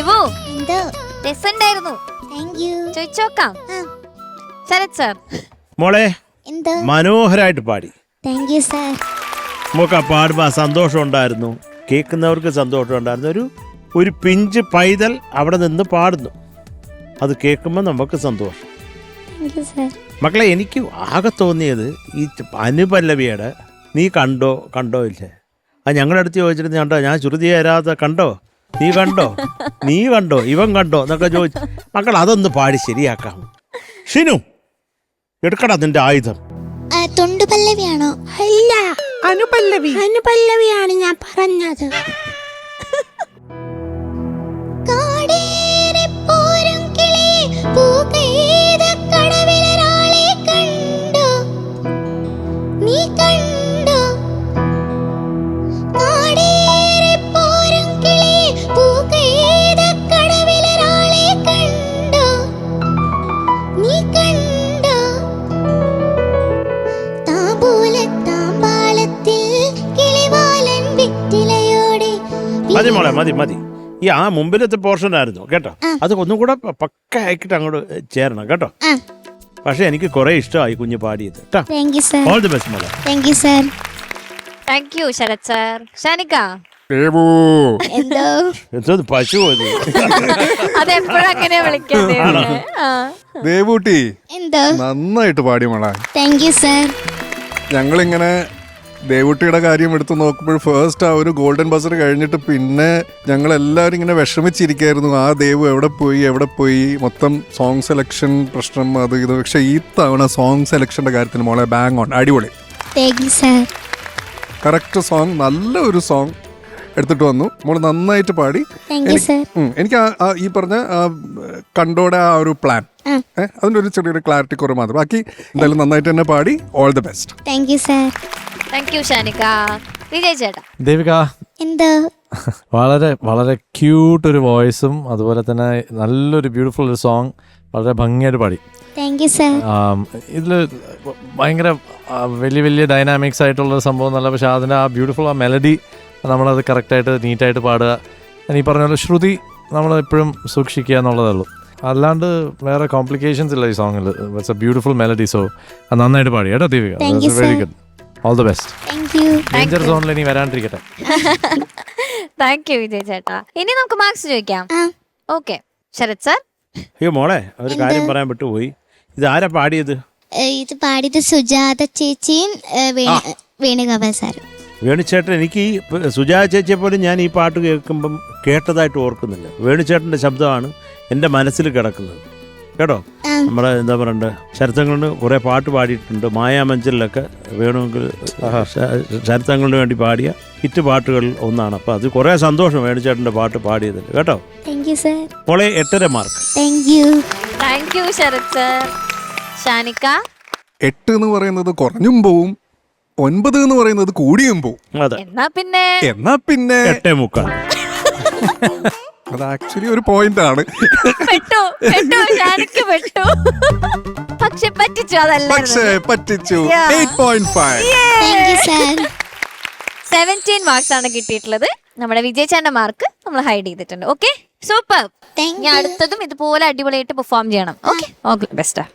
ദേവു എന്തോ രസണ്ടായിരുന്നു. Thank you. ചോദിച്ചോക്കാം. ശരത് സാർ മോളെ എന്തോ മനോഹരായിട്ട് പാടി. Thank U sir. നമുക്ക് ആ പാടുമ്പോൾ സാന്തോഷം ഉണ്ടായിരുന്നു, കേൾക്കുന്നവർക്ക് സന്തോഷം ഉണ്ടായിരുന്നു. ഒരു പിഞ്ച് പൈതൽ അവിടെ നിന്ന് പാടുന്നു, അത് കേൾക്കുമ്പോൾ നമുക്ക് സന്തോഷം. Thank you sir. മക്കളെ, എനിക്ക് ആകെ തോന്നിയത് ഈ അനുപല്ലവിയുടെ നീ കണ്ടോ ഇല്ലേ? അത് ഞങ്ങളുടെ അടുത്ത് ചോദിച്ചിട്ട് കണ്ടോ, ഞാൻ ശ്രുതി തരാതെ കണ്ടോ, നീ കണ്ടോ ഇവൻ കണ്ടോ എന്നൊക്കെ ചോദിച്ചു. മക്കൾ അതൊന്ന് പാടി ശരിയാക്കാം. ഷിനു, എടുക്കടാ നിന്റെ ആയുധം. തൊണ്ടുപല്ലവിയാണോ? അല്ല, അനുപല്ലവിയാണ് ഞാൻ പറഞ്ഞത്. മതി മോളെ, മതി. ഈ ആ മുമ്പിലത്തെ പോർഷൻ ആയിരുന്നു കേട്ടോ, അത് ഒന്നും കൂടെ പക്ക ആക്കിയിട്ട് അങ്ങോട്ട് ചേരണം കേട്ടോ. പക്ഷെ എനിക്ക് കുറെ ഇഷ്ടമായി കുഞ്ഞ് പാടിയത് കേട്ടോ. ഓൾ ദി ബെസ്റ്റ് മോളെ. Thank you sir. Thank you Sarath sir. Shanika എന്തോ പശു അതെപ്പോഴങ്ങനെ വിളിക്കാം ദേവൂട്ടി എന്തോ നന്നായിട്ട് പാടി മോളെ. താങ്ക് യു സാർ. ഞങ്ങളിങ്ങനെ ദേവൂട്ടിയുടെ കാര്യം എടുത്ത് നോക്കുമ്പോൾ ഫസ്റ്റ് ആ ഒരു ഗോൾഡൻ ബസർ കഴിഞ്ഞിട്ട് പിന്നെ ഞങ്ങളെല്ലാവരും ഇങ്ങനെ വിഷമിച്ചിരിക്കുകയായിരുന്നു. ആ ദേവു എവിടെ പോയി മൊത്തം സോങ് സെലക്ഷൻ പ്രശ്നം അത് ഇത്. പക്ഷെ ഈ തവണ സോങ് സെലക്ഷൻ്റെ കാര്യത്തിൽ മോളെ ബാങ് ഓൺ, അടിപൊളി. Thank you sir. Correct song, നല്ല ഒരു സോങ് എടുത്തിട്ട് വന്നു മോള്, നന്നായിട്ട് പാടി. എനിക്ക് ഈ പറഞ്ഞ കണ്ടോടെ ആ ഒരു പ്ലാൻ, അതിൻ്റെ ഒരു ചെറിയൊരു ക്ലാരിറ്റി കുറവ് മാത്രം. ബാക്കി എന്തായാലും നന്നായിട്ട് തന്നെ പാടി. All the best. Thank U sir. Thank you Shanika. Vijay ചേട്ടാ. ദേവിക എന്തോ വളരെ വളരെ ക്യൂട്ട് ഒരു വോയിസും അതുപോലെ തന്നെ നല്ലൊരു ബ്യൂട്ടിഫുൾ ഒരു സോങ്, വളരെ ഭംഗിയായിട്ട് പാടി. Thank you sir. ഇതിൽ ഭയങ്കര വലിയ ഡൈനാമിക്സ് ആയിട്ടുള്ളൊരു സംഭവം നല്ല, പക്ഷേ അതിൻ്റെ ആ ബ്യൂട്ടിഫുൾ ആ മെലഡി നമ്മളത് കറക്റ്റായിട്ട് നീറ്റായിട്ട് പാടുക. ഈ പറഞ്ഞ പോലെ ശ്രുതി നമ്മൾ എപ്പോഴും സൂക്ഷിക്കുക എന്നുള്ളതേ ഉള്ളൂ, അല്ലാണ്ട് വേറെ കോംപ്ലിക്കേഷൻസ് ഇല്ല ഈ സോങ്ങിൽ. It's a beautiful melody. So അത് നന്നായിട്ട് പാടി കേട്ടോ Devika. Very good. All the best. Danger സോണിൽ ഇനി വരാണ്ടിരിക്കട്ടെ. താങ്ക് യു വിജയ് ചേട്ടാ. ഇനി നമുക്ക് മാർക്സ് ചോദിക്കാം. Okay Sarath sir. അയ്യോ മോളെ, ഒരു കാര്യം പറയാൻ വിട്ടുപോയി. ഇത് ആരാ പാടിയത്? ഇത് പാടിയത് സുജാത ചേച്ചിയും വേണുഗോപാൽ സാറും. വേണുചേട്ടൻ, എനിക്ക് ഈ സുജാത ചേച്ചിയെ പോലും ഞാൻ ഈ പാട്ട് കേൾക്കുമ്പം കേട്ടതായിട്ട് ഓർക്കുന്നില്ല. വേണുചേട്ടൻ്റെ ശബ്ദമാണ് എൻ്റെ മനസ്സിൽ കിടക്കുന്നത് കേട്ടോ. നമ്മുടെ എന്താ പറയണ്ടേ, ശരത്തങ്ങളിന് കുറേ പാട്ട് പാടിയിട്ടുണ്ട്. മായാമഞ്ചലിലൊക്കെ വേണമെങ്കിൽ ശരത്തങ്ങളിന് വേണ്ടി പാടിയ ഹിറ്റ് പാട്ടുകളിൽ ഒന്നാണ്. അപ്പം അത് കുറേ സന്തോഷം വേണുചേട്ടൻ്റെ പാട്ട് പാടിയതിൽ കേട്ടോ. മോളെ 8.5 mark. Thank you Sarath sir. Shanika. 8 എന്ന് പറയുന്നത് കുറഞ്ഞും പോവും, 9 എന്ന് പറയുന്നത് കൂടിയും പോവും. അതെ, എന്നാ പിന്നെ 8.75. അത് ആക്ച്വലി ഒരു പോയിന്റ് ആണ്. പക്ഷെ പറ്റിച്ചു. 8.5. 17 മാർക്സ് ആണ് കിട്ടിയിട്ടുള്ളത്. നമ്മുടെ വിജയിച്ചാന്റെ മാർക്ക് നമ്മൾ ഹൈഡ് ചെയ്തിട്ടുണ്ട്. Okay, super. ഞാൻ അടുത്തതും ഇതുപോലെ അടിപൊളിയായിട്ട് പെർഫോം ചെയ്യണം. ഓക്കെ, ബെസ്റ്റാ.